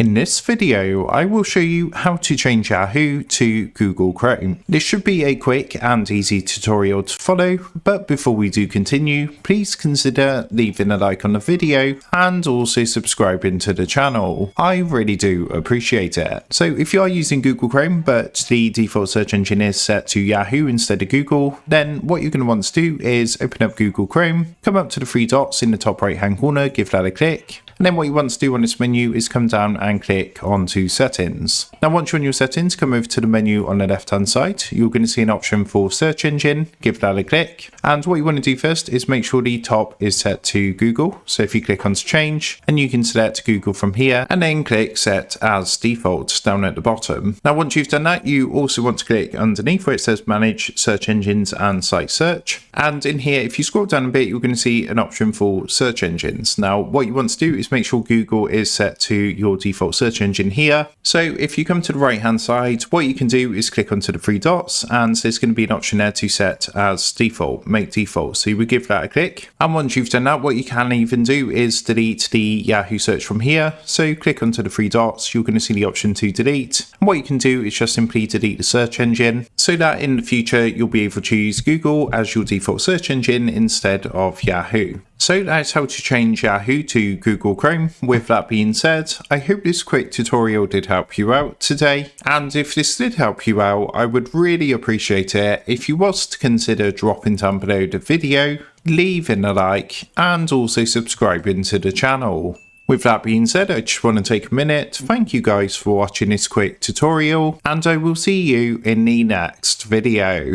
In this video, I will show you how to change Yahoo to Google Chrome. This should be a quick and easy tutorial to follow, but before we do continue, please consider leaving a like on the video and also subscribing to the channel. I really do appreciate it. So if you are using Google Chrome but the default search engine is set to Yahoo instead of Google, then what you're going to want to do is open up Google Chrome, come up to the three dots in the top right hand corner, give that a click. And then what you want to do on this menu is come down and click onto settings. Now once you're on your settings, come over to the menu on the left hand side. You're going to see an option for search engine, give that a click. And what you want to do first is make sure the top is set to Google. So if you click on change, and you can select Google from here and then click set as default down at the bottom. Now once you've done that, you also want to click underneath where it says manage search engines and site search. And in here, if you scroll down a bit, you're going to see an option for search engines. Now what you want to do is make sure Google is set to your default search engine here. So if you come to the right hand side, what you can do is click onto the three dots and there's going to be an option there to set as default, make default. So you would give that a click. And once you've done that, what you can even do is delete the Yahoo search from here. So click onto the three dots, you're going to see the option to delete. And what you can do is just simply delete the search engine so that in the future you'll be able to use Google as your default search engine instead of Yahoo. So that's how to change Yahoo to Google Chrome. With that being said, I hope this quick tutorial did help you out today. And if this did help you out, I would really appreciate it if you was to consider dropping down below the video, leaving a like, and also subscribing to the channel. With that being said, I just want to take a minute to thank you guys for watching this quick tutorial, and I will see you in the next video.